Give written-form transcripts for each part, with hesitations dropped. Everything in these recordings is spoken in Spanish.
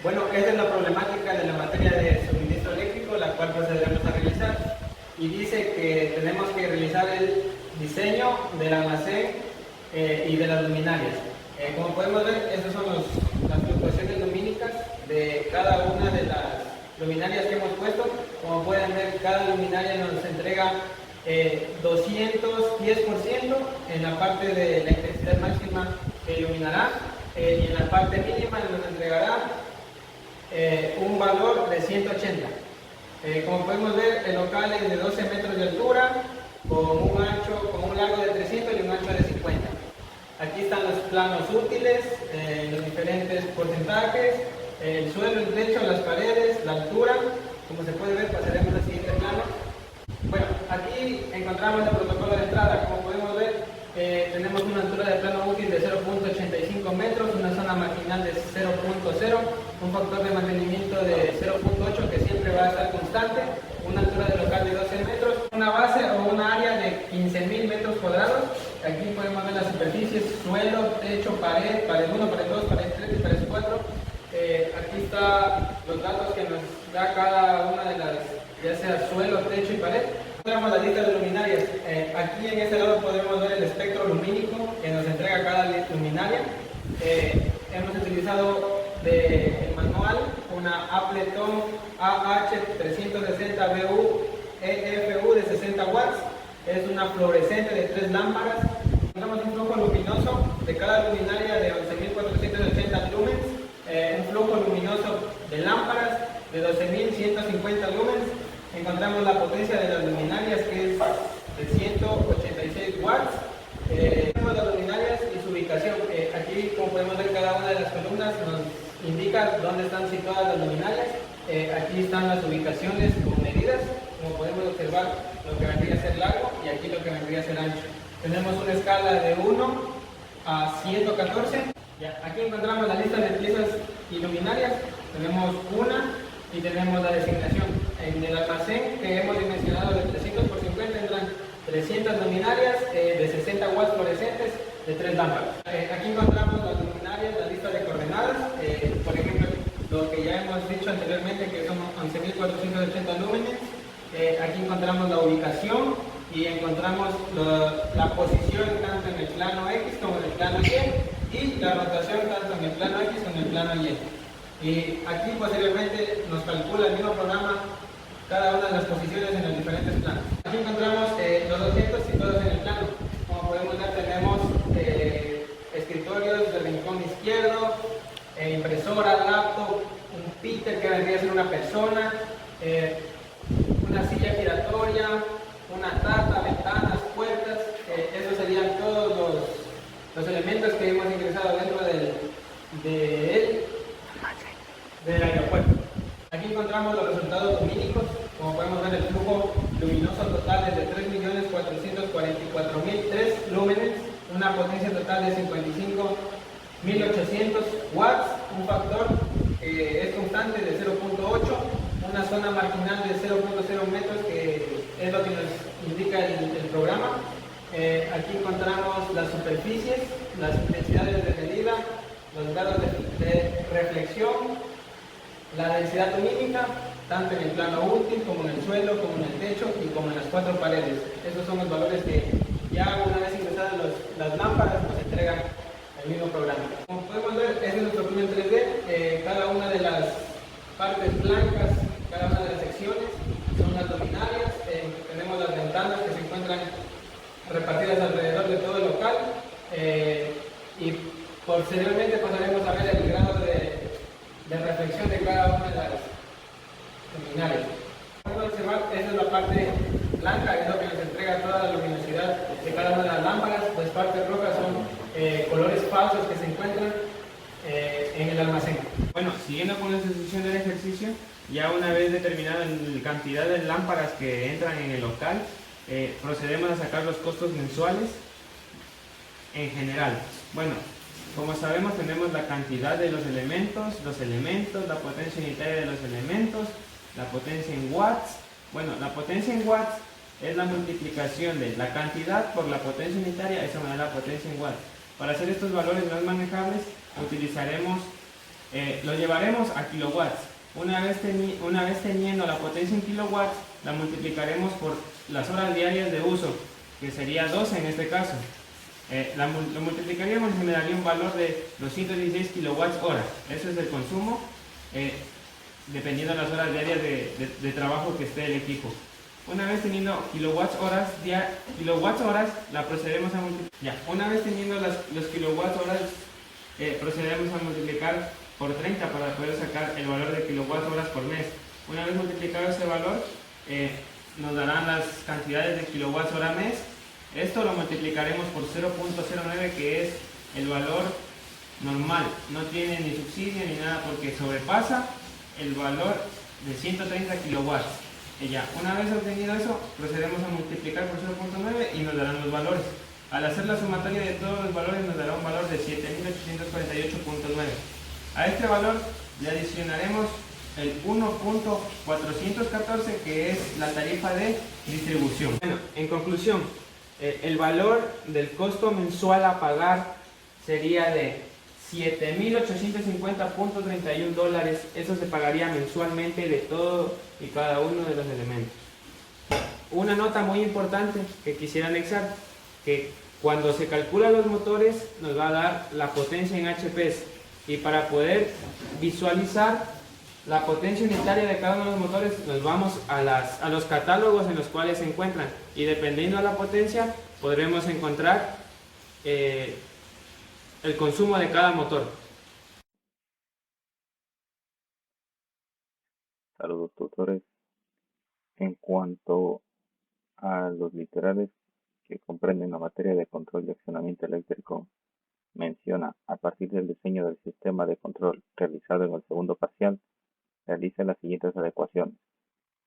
Bueno, esa es la problemática de la materia de suministro eléctrico, la cual procederemos a realizar. Y dice que tenemos que realizar el diseño del almacén y de las luminarias. Como podemos ver, estas son las fluctuaciones lumínicas de cada una de las luminarias que hemos puesto. Como pueden ver, cada luminaria nos entrega 210% en la parte de la intensidad máxima que iluminará, y en la parte mínima nos entregará un valor de 180. Como podemos ver, el local es de 12 metros de altura, con un largo de 300 y un ancho de 50. Aquí están los planos útiles, los diferentes porcentajes, el suelo, el techo, las paredes, la altura. Como se puede ver, pasaremos al siguiente plano. Bueno, aquí encontramos el protocolo de entrada. Como podemos ver, tenemos una altura de plano útil de 0.85 metros, una zona marginal de 0.0, un factor de mantenimiento de 0.8 que siempre va a estar constante, una altura de local de 12 metros, una base o una área de 15.000 metros cuadrados. Aquí podemos ver las superficies: suelo, techo, pared 1, pared 2, pared 3 y pared 4. Aquí están los datos que nos da cada una de las, ya sea suelo, techo y pared. Tenemos la lista de luminarias. Aquí en este lado podemos ver el espectro lumínico que nos entrega cada luminaria. Hemos utilizado de manual una Appleton AH360BU EFU de 60 watts. Es una fluorescente de 3 lámparas. Tenemos un flujo luminoso de cada luminaria de 11.480 lumens, un flujo luminoso de lámparas de 12.150 lumens. Encontramos la potencia de las luminarias, que es de 186 watts. Tenemos las luminarias y su ubicación. Aquí, como podemos ver, cada una de las columnas nos indica dónde están situadas las luminarias. Aquí están las ubicaciones con medidas. Como podemos observar, lo que vendría a ser largo y aquí lo que vendría a ser ancho. Tenemos una escala de 1 a 114. Aquí encontramos la lista de piezas y luminarias. Tenemos una y tenemos la designación. En el almacén que hemos dimensionado de 300 por 50 entran 300 luminarias de 60 watts fluorescentes de 3 lámparas. Aquí encontramos las luminarias, la lista de coordenadas. Por ejemplo, lo que ya hemos dicho anteriormente, que son 11.480 lúmenes. Aquí encontramos la ubicación y encontramos la posición tanto en el plano X como en el plano Y, y la rotación tanto en el plano X como en el plano Y. Y aquí posteriormente nos calcula el mismo programa cada una de las posiciones en los diferentes planos. Aquí encontramos los objetos situados en el plano. Como podemos ver, tenemos escritorios de rincón izquierdo, impresora, laptop, un píter que vendría a ser una persona, una silla giratoria, una taza, ventanas, puertas. Esos serían todos los elementos que hemos ingresado dentro del aeropuerto. Aquí encontramos los resultados lumínicos. Como podemos ver, el flujo luminoso total es de 3.444.003 lúmenes, una potencia total de 55.800 watts, un factor es constante de 0.8, una zona marginal de 0.0 metros, que es lo que nos indica el programa. Aquí encontramos las superficies, las intensidades de medida, los grados de reflexión, la densidad lumínica, tanto en el plano útil como en el suelo, como en el techo y como en las 4 paredes. Esos son los valores que ya una vez ingresadas las lámparas nos entregan el mismo programa. Como podemos ver, este es nuestro plano en 3D. Cada una de las partes blancas, cada una de las secciones son las luminarias. Tenemos las ventanas que se encuentran repartidas alrededor de todo el local, y posteriormente pasaremos a ver el grado de reflexión de cada una de las luminarias. Como pueden observar, esa es la parte blanca, es lo que nos entrega toda la luminosidad de cada una de las lámparas. Las partes rojas son colores falsos que se encuentran en el almacén. Bueno, siguiendo con la sesión del ejercicio, ya una vez determinada la cantidad de lámparas que entran en el local, procedemos a sacar los costos mensuales en general. Bueno, como sabemos, tenemos la cantidad de los elementos, la potencia unitaria de los elementos, la potencia en watts. Bueno, la potencia en watts es la multiplicación de la cantidad por la potencia unitaria, eso me da la potencia en watts. Para hacer estos valores más manejables, utilizaremos Lo llevaremos a kilowatts. Una vez teniendo la potencia en kilowatts, la multiplicaremos por las horas diarias de uso, que sería 12 en este caso. Lo multiplicaríamos y me daría un valor de 216 kilowatts hora. Eso es el consumo, dependiendo de las horas diarias de trabajo que esté el equipo. Una vez teniendo kilowatts horas, la procedemos a multiplicar. Una vez teniendo los kilowatts horas, procedemos a multiplicar por 30 para poder sacar el valor de kilowatts horas por mes. Una vez multiplicado ese valor, nos darán las cantidades de kilowatts hora mes. Esto lo multiplicaremos por 0.09, que es el valor normal. No tiene ni subsidio ni nada porque sobrepasa el valor de 130 kilowatts. Una vez obtenido eso, procedemos a multiplicar por 0.9 y nos darán los valores. Al hacer la sumatoria de todos los valores nos dará un valor de 7848.9. A este valor le adicionaremos el 1.414, que es la tarifa de distribución. Bueno, en conclusión, el valor del costo mensual a pagar sería de $7,850.31. Eso se pagaría mensualmente de todo y cada uno de los elementos. Una nota muy importante que quisiera anexar, que cuando se calculan los motores nos va a dar la potencia en HPs, y para poder visualizar la potencia unitaria de cada uno de los motores nos vamos a los catálogos en los cuales se encuentran, y dependiendo de la potencia podremos encontrar el consumo de cada motor. Saludos, tutores. En cuanto a los literales que comprenden la materia de control de accionamiento eléctrico, menciona: a partir del diseño del sistema de control realizado en el segundo parcial, realiza las siguientes adecuaciones.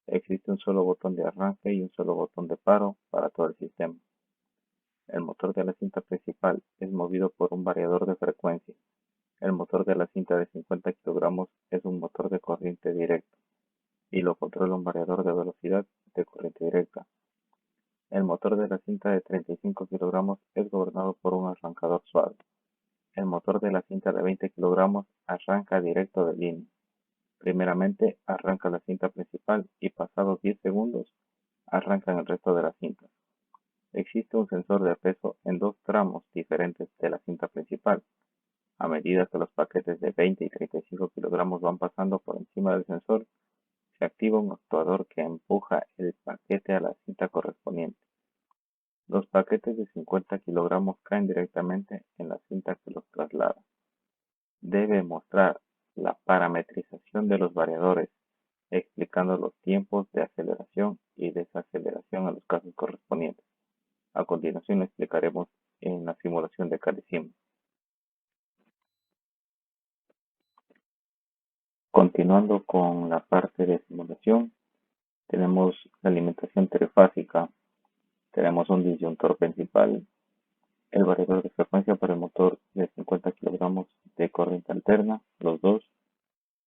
Existe un solo botón de arranque y un solo botón de paro para todo el sistema. El motor de la cinta principal es movido por un variador de frecuencia. El motor de la cinta de 50 kilogramos es un motor de corriente directa y lo controla un variador de velocidad de corriente directa. El motor de la cinta de 35 kilogramos es gobernado por un arrancador suave. El motor de la cinta de 20 kilogramos arranca directo de línea. Primeramente arranca la cinta principal y pasados 10 segundos arrancan el resto de las cintas. Existe un sensor de peso en dos tramos diferentes de la cinta principal. A medida que los paquetes de 20 y 35 kilogramos van pasando por encima del sensor, se activa un actuador que empuja el paquete a la cinta correspondiente. Los paquetes de 50 kilogramos caen directamente en la cinta que los traslada. Debe mostrar la parametrización de los variadores, explicando los tiempos de aceleración y desaceleración en los casos correspondientes. A continuación lo explicaremos en la simulación de Calisim. Continuando con la parte de simulación, tenemos la alimentación trifásica. Tenemos un disyuntor principal, el variador de frecuencia para el motor de 50 kilogramos de corriente alterna, los dos,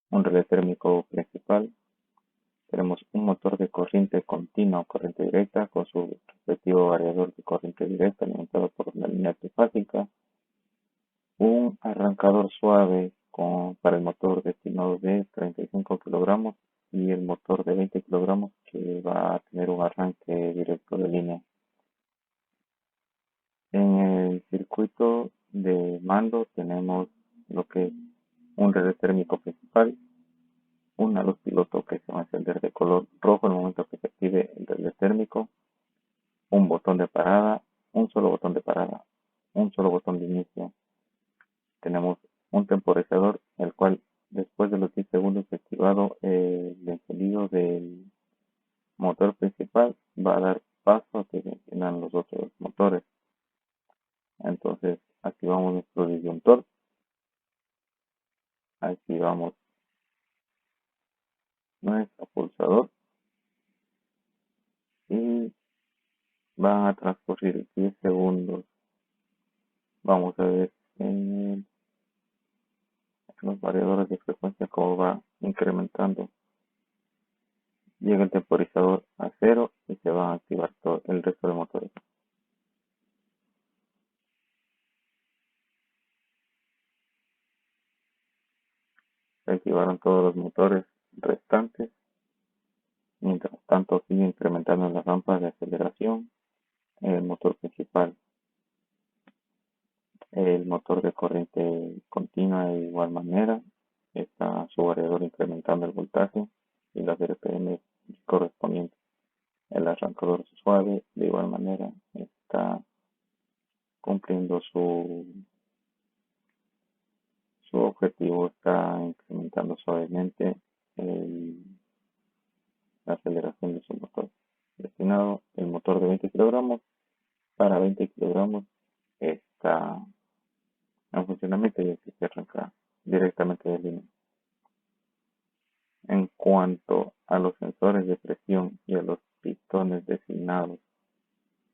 un relé térmico principal. Tenemos un motor de corriente continua o corriente directa con su respectivo variador de corriente directa alimentado por una línea trifásica, un arrancador suave para el motor destinado de 35 kilogramos y el motor de 20 kilogramos que va a tener un arranque directo de línea. En el circuito de mando tenemos lo que es un relé térmico principal, una luz piloto que se va a encender de color rojo en el momento que se active el relé térmico, un botón de parada, un solo botón de parada, un solo botón de inicio. Tenemos un temporizador, el cual después de los 10 segundos activado el encendido del motor principal va a dar paso a que se enciendan los otros motores. Entonces activamos nuestro disyuntor, activamos nuestro pulsador y van a transcurrir 10 segundos. Vamos a ver en los variadores de frecuencia cómo va incrementando. Llega el temporizador a 0 y se van a activar todo el resto de motores. activaron todos los motores restantes. Mientras tanto sigue incrementando las rampas de aceleración en el motor principal. El motor de corriente continua de igual manera está su variador incrementando el voltaje y las RPM correspondientes. El arrancador suave de igual manera está cumpliendo su objetivo, está incrementando suavemente la aceleración de su motor. Destinado el motor de 20 kilogramos para 20 kilogramos está en funcionamiento y así se arranca directamente de línea. En cuanto a los sensores de presión y a los pistones designados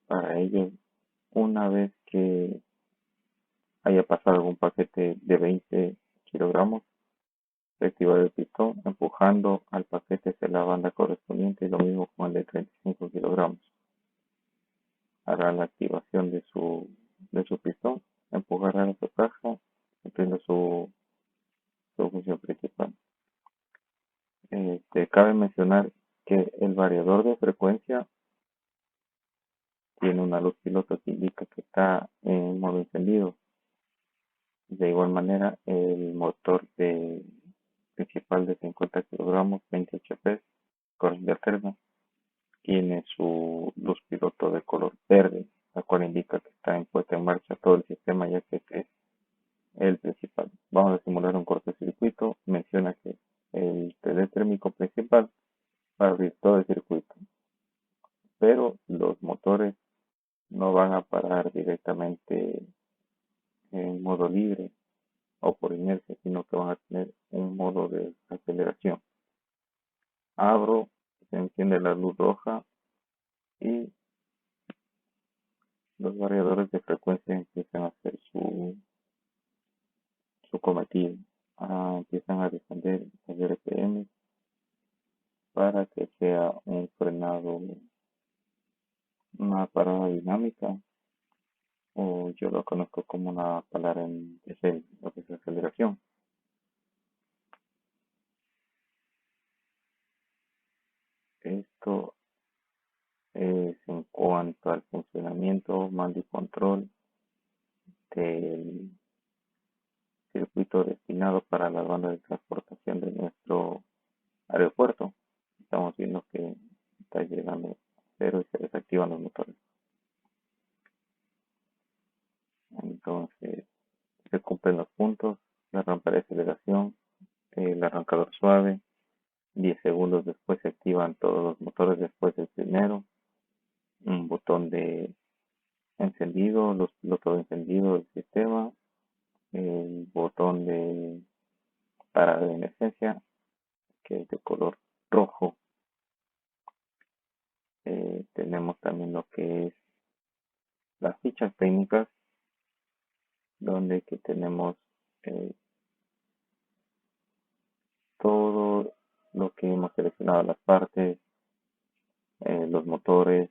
para ellos, una vez que haya pasado algún paquete de 20 kilogramos, se activará el pistón empujando al paquete hacia la banda correspondiente y lo mismo con el de 35 kilogramos. Hará la activación de su pistón, empujará a su caja, cumpliendo su función principal. Cabe mencionar que el variador de frecuencia tiene una luz piloto que indica que está en modo encendido. De igual manera, el motor principal de 50 kilogramos, 20 HP, corriente alterna, tiene su luz piloto de color verde, la cual indica que está puesta en marcha todo el sistema, ya que es el principal. Vamos a simular un cortocircuito. Menciona que el relé térmico principal va a abrir todo el circuito, pero los motores no van a parar directamente en modo libre o por inercia, sino que van a tener un modo de aceleración. Abro, se enciende la luz roja y los variadores de frecuencia empiezan a hacer su cometido. Empiezan a descender el RPM para que sea un frenado, una parada dinámica, o yo lo conozco como una palabra en lo que es aceleración. Esto es en cuanto al funcionamiento, mando y control del circuito destinado para la banda de transportación de nuestro aeropuerto. Estamos viendo que está llegando a cero y se desactivan los motores. Entonces se cumplen los puntos, la rampa de aceleración, el arrancador suave. 10 segundos después se activan todos los motores después del primero. Un botón de encendido, los pilotos de encendido del sistema, el botón de parada de emergencia, que es de color rojo. Tenemos también lo que es las fichas técnicas, donde que tenemos todo lo que hemos seleccionado, las partes, los motores.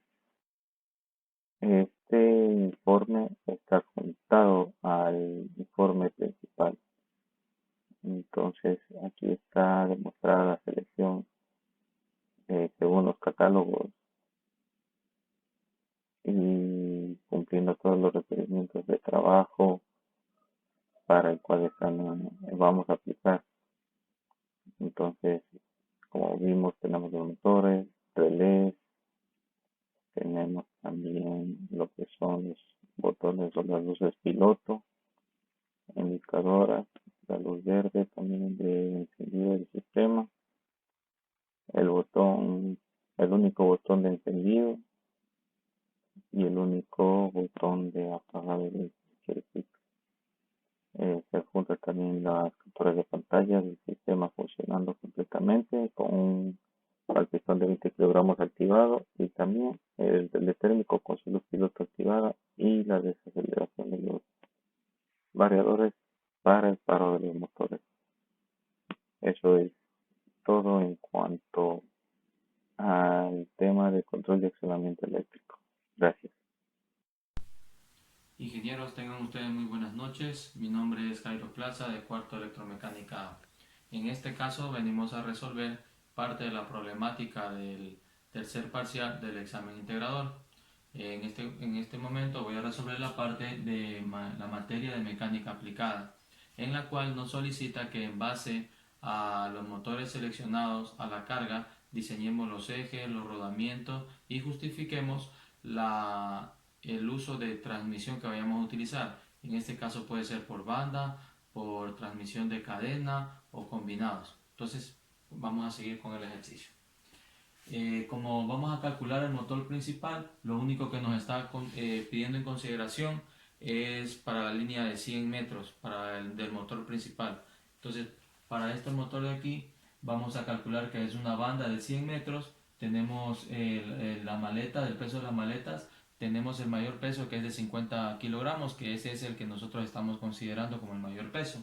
Este informe está juntado al informe principal. Entonces aquí está demostrada la selección según los catálogos y cumpliendo todos los requerimientos de trabajo para el cual vamos a aplicar. Entonces, como vimos, tenemos los motores, relés, tenemos también lo que son los botones o las luces piloto, indicadoras, la luz verde también de encendido del sistema, el único botón de encendido y el único botón de apagado del circuito. Se adjunta también las capturas de pantalla del sistema funcionando completamente con el pistón de 20 kilogramos activado y también el térmico con su luz piloto activada y la desaceleración de los variadores para el paro de los motores. Eso es todo en cuanto al tema de control de accionamiento eléctrico. Gracias. Ingenieros, tengan ustedes muy buenas noches. Mi nombre es Jairo Plaza de Cuarto Electromecánica En este caso venimos a resolver parte de la problemática del tercer parcial del examen integrador. En este momento voy a resolver la parte de la materia de mecánica aplicada, en la cual nos solicita que en base a los motores seleccionados a la carga diseñemos los ejes, los rodamientos y justifiquemos el uso de transmisión que vayamos a utilizar. En este caso puede ser por banda, por transmisión de cadena o combinados. Entonces vamos a seguir con el ejercicio. Como vamos a calcular el motor principal, lo único que nos está pidiendo en consideración es para la línea de 100 metros para del motor principal. Entonces, para este motor de aquí, vamos a calcular que es una banda de 100 metros. Tenemos la maleta, el peso de las maletas. Tenemos el mayor peso, que es de 50 kilogramos, que ese es el que nosotros estamos considerando como el mayor peso.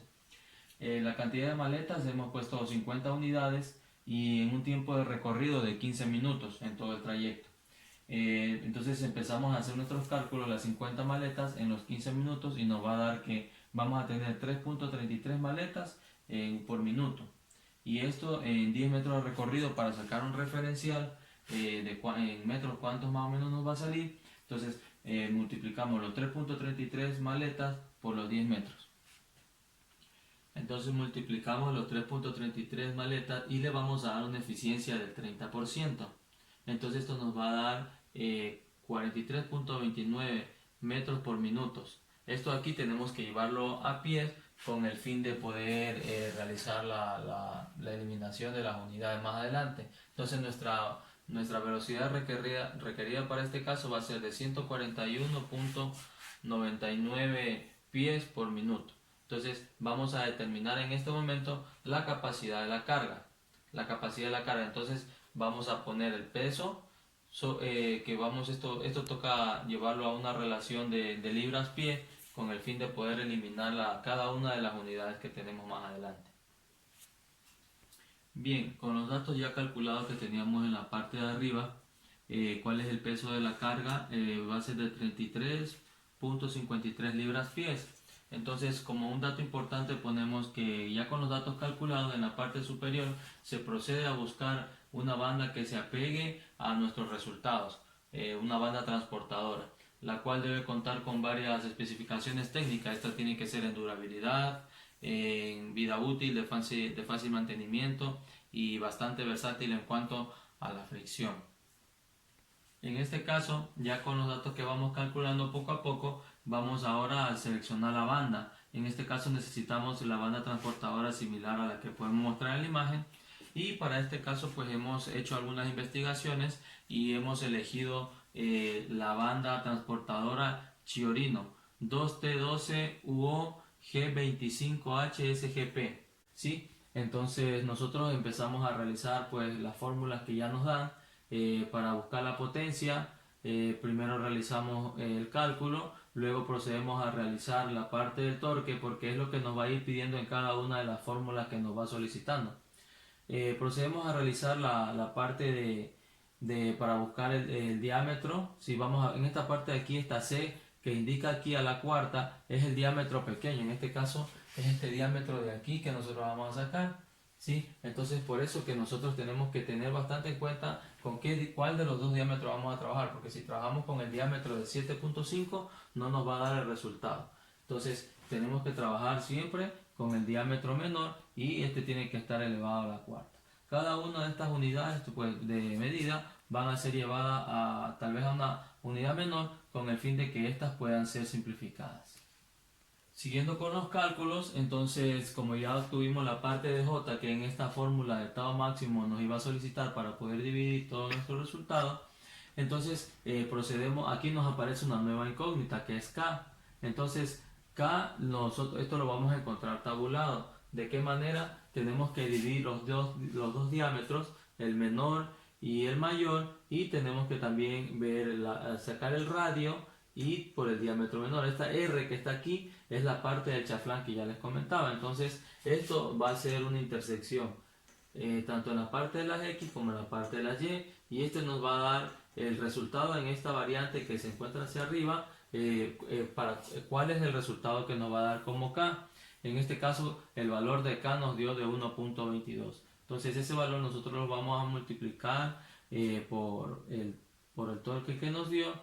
La cantidad de maletas hemos puesto 50 unidades y en un tiempo de recorrido de 15 minutos en todo el trayecto. Entonces empezamos a hacer nuestros cálculos, las 50 maletas en los 15 minutos, y nos va a dar que vamos a tener 3.33 maletas por minuto. Y esto en 10 metros de recorrido, para sacar un referencial en metros cuántos más o menos nos va a salir. Entonces multiplicamos los 3.33 maletas por los 10 metros. Entonces multiplicamos los 3.33 maletas y le vamos a dar una eficiencia del 30%. Entonces esto nos va a dar 43.29 metros por minutos. Esto aquí tenemos que llevarlo a pie con el fin de poder realizar la eliminación de las unidades más adelante. Entonces nuestra velocidad requerida para este caso va a ser de 141.99 pies por minuto. Entonces vamos a determinar en este momento la capacidad de la carga. Entonces vamos a poner el peso, esto toca llevarlo a una relación de libras-pie con el fin de poder eliminar cada una de las unidades que tenemos más adelante. Bien, con los datos ya calculados que teníamos en la parte de arriba, ¿cuál es el peso de la carga? Va a ser de 33.53 libras-pies. Entonces, como un dato importante, ponemos que ya con los datos calculados en la parte superior se procede a buscar una banda que se apegue a nuestros resultados, una banda transportadora, la cual debe contar con varias especificaciones técnicas. Esta tiene que ser en durabilidad, en vida útil, de fácil mantenimiento y bastante versátil en cuanto a la fricción. En este caso, ya con los datos que vamos calculando poco a poco, vamos ahora a seleccionar la banda. En este caso necesitamos la banda transportadora similar a la que podemos mostrar en la imagen, y para este caso pues hemos hecho algunas investigaciones y hemos elegido la banda transportadora Chiorino 2T12 UO G25HSGP. ¿Sí? Entonces nosotros empezamos a realizar pues las fórmulas que ya nos dan para buscar la potencia. Primero realizamos el cálculo, luego procedemos a realizar la parte del torque, porque es lo que nos va a ir pidiendo en cada una de las fórmulas que nos va solicitando. Procedemos a realizar la parte para buscar el diámetro. Si vamos en esta parte de aquí, esta C que indica aquí a la cuarta, es el diámetro pequeño. En este caso es este diámetro de aquí que nosotros vamos a sacar, ¿sí? Entonces por eso que nosotros tenemos que tener bastante en cuenta cuál de los dos diámetros vamos a trabajar, porque si trabajamos con el diámetro de 7.5 no nos va a dar el resultado. Entonces tenemos que trabajar siempre con el diámetro menor, y este tiene que estar elevado a la cuarta. Cada una de estas unidades pues, de medida van a ser llevadas tal vez a una unidad menor, con el fin de que estas puedan ser simplificadas. Siguiendo con los cálculos, entonces como ya obtuvimos la parte de J, que en esta fórmula de tau máximo nos iba a solicitar para poder dividir todo nuestro resultado, entonces procedemos. Aquí nos aparece una nueva incógnita que es K. Entonces K, esto lo vamos a encontrar tabulado. ¿De qué manera? Tenemos que dividir los dos diámetros, el menor y el mayor, y tenemos que también sacar el radio y por el diámetro menor. Esta R que está aquí es la parte del chaflán que ya les comentaba. Entonces esto va a ser una intersección tanto en la parte de las X como en la parte de las Y, y este nos va a dar el resultado en esta variante que se encuentra hacia arriba. Cuál es el resultado que nos va a dar como K. En este caso el valor de K nos dio de 1.22. Entonces ese valor nosotros lo vamos a multiplicar por el torque que nos dio,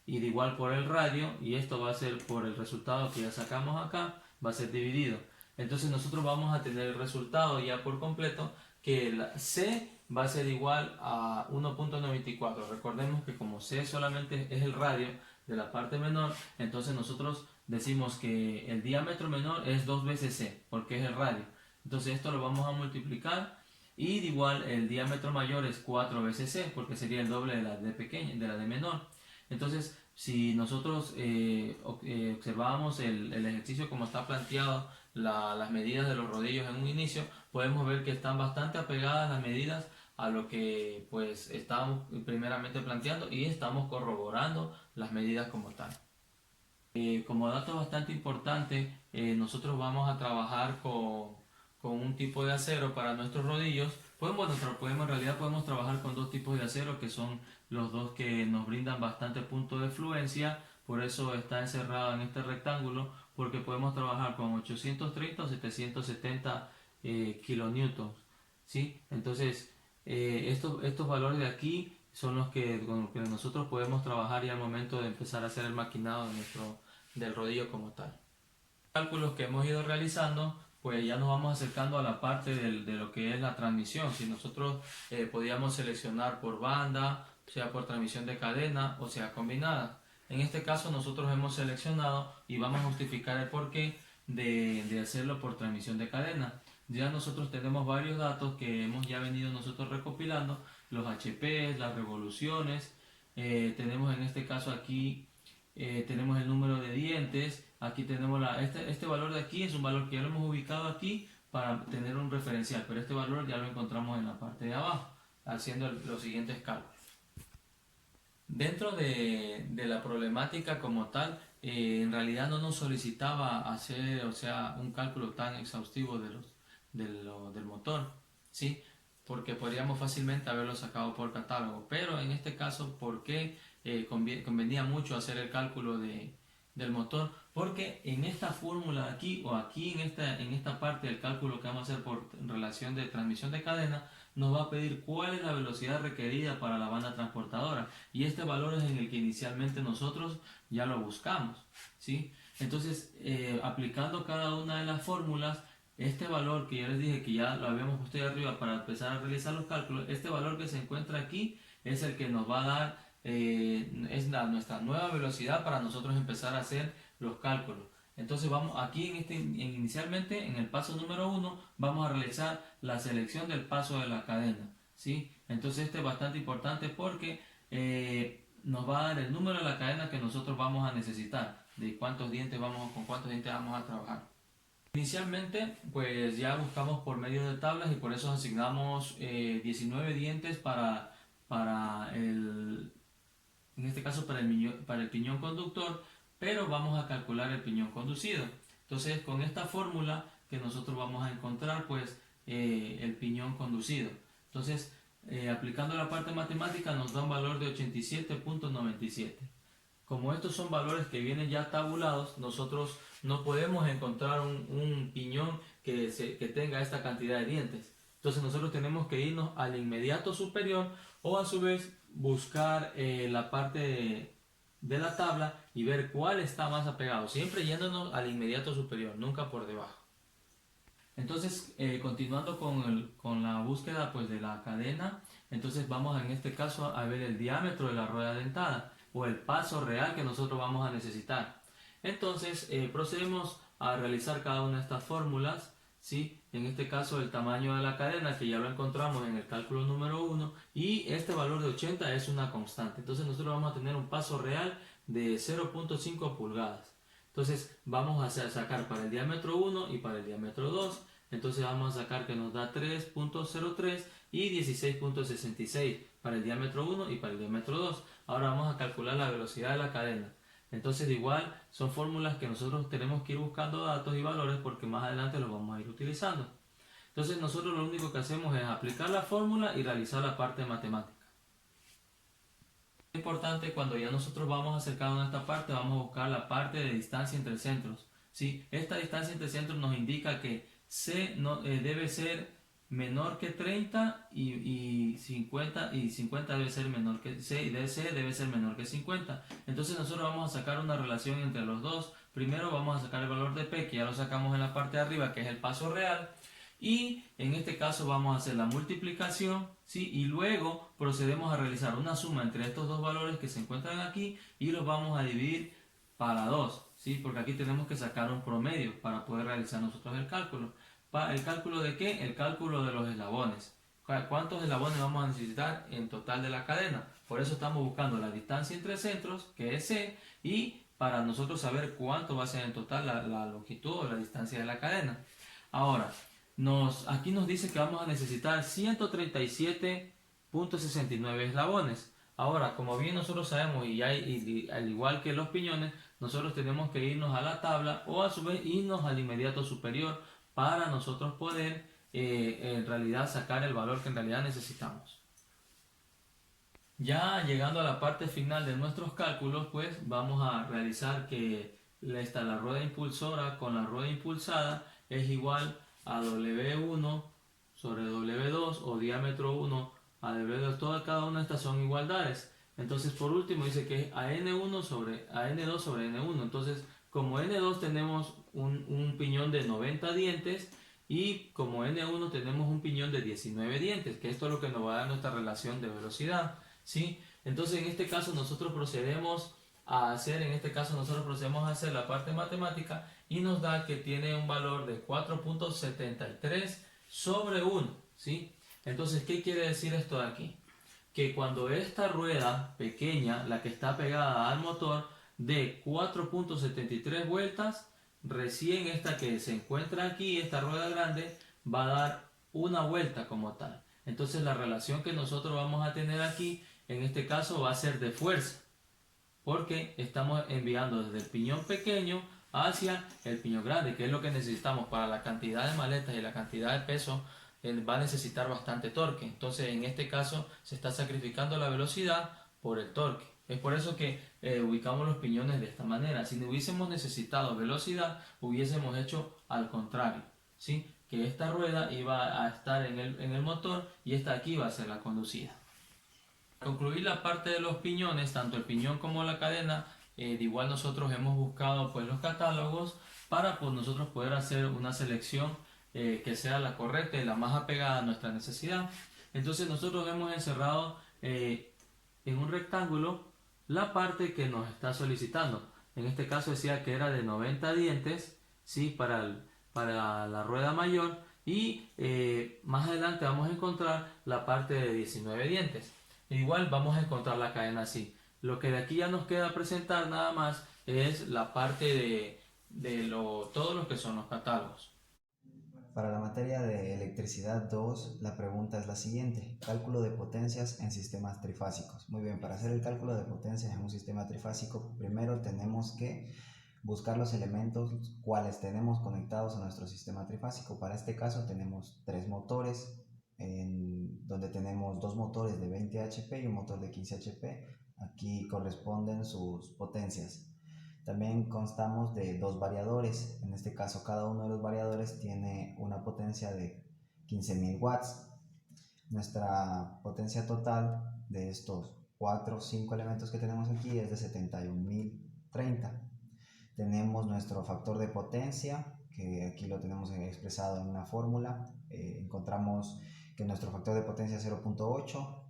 y de igual por el radio, y esto va a ser por el resultado que ya sacamos acá, va a ser dividido. Entonces nosotros vamos a tener el resultado ya por completo, que la C va a ser igual a 1.94. Recordemos que como C solamente es el radio de la parte menor, entonces nosotros decimos que el diámetro menor es 2 veces C, porque es el radio. Entonces esto lo vamos a multiplicar, y de igual el diámetro mayor es 4 veces C, porque sería el doble de la D pequeña, de la D menor. Entonces, si nosotros observamos el ejercicio como está planteado, las medidas de los rodillos en un inicio, podemos ver que están bastante apegadas las medidas a lo que pues estábamos primeramente planteando, y estamos corroborando las medidas como tal. Como dato bastante importante, nosotros vamos a trabajar con un tipo de acero para nuestros rodillos. En realidad podemos trabajar con dos tipos de acero, que son los dos que nos brindan bastante punto de fluencia. Por eso está encerrado en este rectángulo, porque podemos trabajar con 830 o 770 kilonewtons, ¿sí? Entonces estos valores de aquí son los con los que nosotros podemos trabajar ya al momento de empezar a hacer el maquinado del rodillo como tal. Cálculos que hemos ido realizando, pues ya nos vamos acercando a la parte de lo que es la transmisión. Si nosotros podíamos seleccionar por banda, sea por transmisión de cadena o sea combinada. En este caso nosotros hemos seleccionado, y vamos a justificar el porqué de hacerlo por transmisión de cadena. Ya nosotros tenemos varios datos que hemos ya venido nosotros recopilando, los HP, las revoluciones, tenemos en este caso aquí, tenemos el número de dientes, aquí tenemos este valor de aquí es un valor que ya lo hemos ubicado aquí para tener un referencial, pero este valor ya lo encontramos en la parte de abajo, haciendo los siguientes cálculos. Dentro de la problemática como tal, en realidad no nos solicitaba hacer, un cálculo tan exhaustivo del motor, ¿sí? Porque podríamos fácilmente haberlo sacado por catálogo, pero en este caso, ¿por qué convenía mucho hacer el cálculo del motor? Porque en esta fórmula de aquí, o aquí en esta parte del cálculo que vamos a hacer por relación de transmisión de cadena, nos va a pedir cuál es la velocidad requerida para la banda transportadora, y este valor es en el que inicialmente nosotros ya lo buscamos, ¿sí? Entonces, aplicando cada una de las fórmulas, este valor que yo les dije que ya lo habíamos puesto ahí arriba para empezar a realizar los cálculos, este valor que se encuentra aquí es el que nos va a dar nuestra nueva velocidad para nosotros empezar a hacer los cálculos. Entonces vamos aquí inicialmente en el paso número 1 vamos a realizar la selección del paso de la cadena, ¿sí? Entonces este es bastante importante porque nos va a dar el número de la cadena que nosotros vamos a necesitar, de con cuántos dientes vamos a trabajar. Inicialmente pues ya buscamos por medio de tablas, y por eso asignamos 19 dientes en este caso para el piñón conductor, pero vamos a calcular el piñón conducido. Entonces con esta fórmula que nosotros vamos a encontrar pues el piñón conducido. Entonces aplicando la parte matemática nos da un valor de 87.97. Como estos son valores que vienen ya tabulados, nosotros no podemos encontrar un piñón que tenga esta cantidad de dientes. Entonces nosotros tenemos que irnos al inmediato superior, o a su vez buscar la parte de la tabla y ver cuál está más apegado, siempre yéndonos al inmediato superior, nunca por debajo. Entonces continuando con la búsqueda pues de la cadena, entonces vamos en este caso a ver el diámetro de la rueda dentada, o el paso real que nosotros vamos a necesitar. Entonces procedemos a realizar cada una de estas fórmulas, ¿sí? En este caso el tamaño de la cadena, que ya lo encontramos en el cálculo número 1, y este valor de 80 es una constante. Entonces nosotros vamos a tener un paso real de 0.5 pulgadas. Entonces vamos a sacar para el diámetro 1 y para el diámetro 2. Entonces vamos a sacar que nos da 3.03 y 16.66 para el diámetro 1 y para el diámetro 2. Ahora vamos a calcular la velocidad de la cadena. Entonces igual son fórmulas que nosotros tenemos que ir buscando datos y valores, porque más adelante los vamos a ir utilizando. Entonces nosotros lo único que hacemos es aplicar la fórmula y realizar la parte matemática. Es importante, cuando ya nosotros vamos acercando a esta parte, vamos a buscar la parte de distancia entre centros. ¿sí? Esta distancia entre centros nos indica que C debe ser menor que 30 y 50 debe ser menor que C, y DC debe ser menor que 50. Entonces nosotros vamos a sacar una relación entre los dos. Primero vamos a sacar el valor de P, que ya lo sacamos en la parte de arriba, que es el paso real, y en este caso vamos a hacer la multiplicación, ¿sí? Y luego procedemos a realizar una suma entre estos dos valores que se encuentran aquí y los vamos a dividir para 2, ¿sí? Porque aquí tenemos que sacar un promedio para poder realizar nosotros el cálculo. ¿El cálculo de qué? El cálculo de los eslabones. ¿Cuántos eslabones vamos a necesitar en total de la cadena? Por eso estamos buscando la distancia entre centros, que es C, y para nosotros saber cuánto va a ser en total la longitud o la distancia de la cadena. Ahora, aquí nos dice que vamos a necesitar 137.69 eslabones. Ahora, como bien nosotros sabemos, y al igual que los piñones, nosotros tenemos que irnos a la tabla o a su vez irnos al inmediato superior para nosotros poder en realidad sacar el valor que en realidad necesitamos. Ya llegando a la parte final de nuestros cálculos, pues vamos a realizar que la rueda impulsora con la rueda impulsada es igual a W1 sobre W2 o diámetro 1 a W2, cada una de estas son igualdades. Entonces por último dice que es a N2 sobre N1. Entonces como N2 tenemos un piñón de 90 dientes y como N1 tenemos un piñón de 19 dientes, que esto es lo que nos va a dar nuestra relación de velocidad, ¿sí? Entonces en este caso nosotros procedemos a hacer la parte matemática y nos da que tiene un valor de 4.73 sobre 1, ¿sí? Entonces, ¿qué quiere decir esto de aquí? Que cuando esta rueda pequeña, la que está pegada al motor, de 4.73 vueltas, recién esta que se encuentra aquí, esta rueda grande, va a dar una vuelta como tal. Entonces la relación que nosotros vamos a tener aquí, en este caso va a ser de fuerza, porque estamos enviando desde el piñón pequeño hacia el piñón grande, que es lo que necesitamos para la cantidad de maletas y la cantidad de peso. Va a necesitar bastante torque. Entonces en este caso se está sacrificando la velocidad por el torque. Es por eso que ubicamos los piñones de esta manera. Si no hubiésemos necesitado velocidad, hubiésemos hecho al contrario, ¿sí? Que esta rueda iba a estar en el motor y esta aquí va a ser la conducida. Para concluir la parte de los piñones, tanto el piñón como la cadena, de igual nosotros hemos buscado pues los catálogos para pues nosotros poder hacer una selección que sea la correcta y la más apegada a nuestra necesidad. Entonces nosotros hemos encerrado en un rectángulo la parte que nos está solicitando. En este caso decía que era de 90 dientes, ¿sí? para la rueda mayor, y más adelante vamos a encontrar la parte de 19 dientes. Igual vamos a encontrar la cadena así. Lo que de aquí ya nos queda presentar nada más es la parte de todo lo que son los catálogos. Para la materia de electricidad 2, la pregunta es la siguiente: cálculo de potencias en sistemas trifásicos. Muy bien, para hacer el cálculo de potencias en un sistema trifásico, primero tenemos que buscar los elementos cuales tenemos conectados a nuestro sistema trifásico. Para este caso tenemos 3 motores, donde tenemos 2 motores de 20 HP y un motor de 15 HP. Aquí corresponden sus potencias. También constamos de 2 variadores. En este caso cada uno de los variadores tiene una potencia de 15.000 watts. Nuestra potencia total de estos 4 o 5 elementos que tenemos aquí es de 71.030. Tenemos nuestro factor de potencia, que aquí lo tenemos expresado en una fórmula. Encontramos que nuestro factor de potencia es 0.8.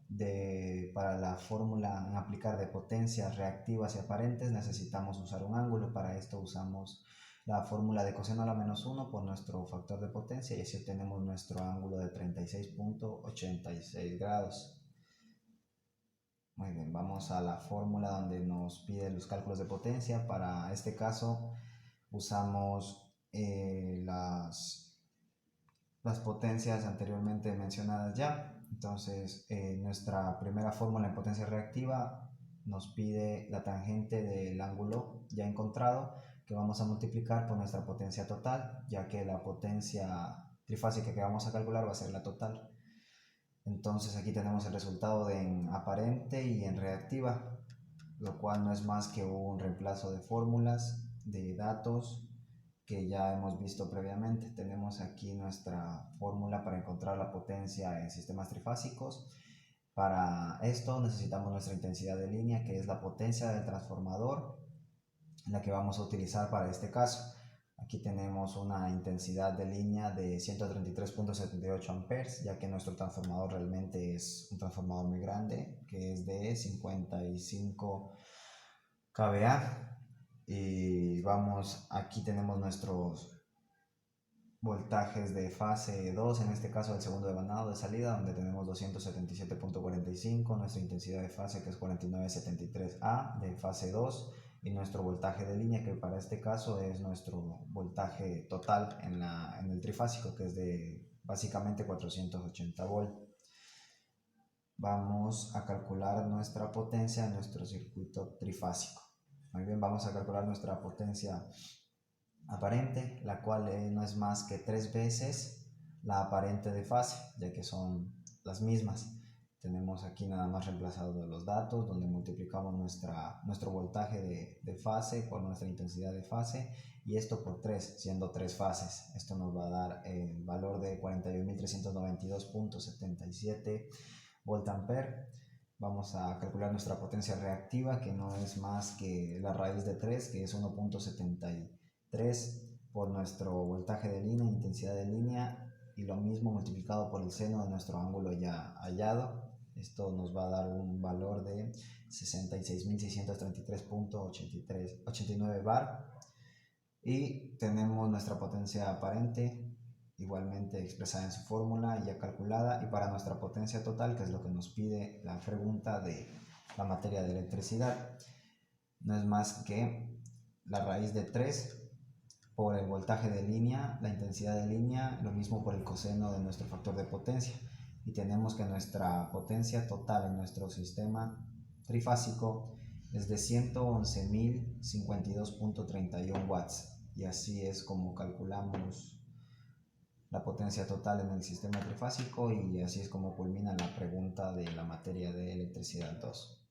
Para la fórmula en aplicar de potencias reactivas y aparentes necesitamos usar un ángulo. Para esto usamos la fórmula de coseno a la menos 1 por nuestro factor de potencia y así obtenemos nuestro ángulo de 36.86 grados. Muy bien, vamos a la fórmula donde nos pide los cálculos de potencia. Para este caso usamos las potencias anteriormente mencionadas ya. Entonces nuestra primera fórmula en potencia reactiva nos pide la tangente del ángulo ya encontrado, que vamos a multiplicar por nuestra potencia total, ya que la potencia trifásica que vamos a calcular va a ser la total. Entonces aquí tenemos el resultado en aparente y en reactiva, lo cual no es más que un reemplazo de fórmulas, de datos que ya hemos visto previamente. Tenemos aquí nuestra fórmula para encontrar la potencia en sistemas trifásicos. Para esto necesitamos nuestra intensidad de línea, que es la potencia del transformador, la que vamos a utilizar para este caso. Aquí tenemos una intensidad de línea de 133.78 amperes, ya que nuestro transformador realmente es un transformador muy grande, que es de 55 kVA. Y aquí tenemos nuestros voltajes de fase 2, en este caso el segundo devanado de salida, donde tenemos 277.45, nuestra intensidad de fase que es 49.73A de fase 2, y nuestro voltaje de línea, que para este caso es nuestro voltaje total en el trifásico, que es de básicamente 480 volt. Vamos a calcular nuestra potencia en nuestro circuito trifásico. Muy bien, vamos a calcular nuestra potencia aparente, la cual no es más que 3 veces la aparente de fase, ya que son las mismas. Tenemos aquí nada más reemplazado los datos, donde multiplicamos nuestro voltaje de fase por nuestra intensidad de fase, y esto por 3, siendo 3 fases. Esto nos va a dar el valor de 41.392.77 voltampere. Vamos a calcular nuestra potencia reactiva, que no es más que la raíz de 3, que es 1.73 por nuestro voltaje de línea, intensidad de línea, y lo mismo multiplicado por el seno de nuestro ángulo ya hallado. Esto nos va a dar un valor de 66.633.89 bar. Y tenemos nuestra potencia aparente, igualmente expresada en su fórmula y ya calculada. Y para nuestra potencia total, que es lo que nos pide la pregunta de la materia de electricidad, no es más que la raíz de 3 por el voltaje de línea, la intensidad de línea, lo mismo por el coseno de nuestro factor de potencia. Y tenemos que nuestra potencia total en nuestro sistema trifásico es de 111.052.31 watts. Y así es como calculamos la potencia total en el sistema trifásico, y así es como culmina la pregunta de la materia de electricidad 2.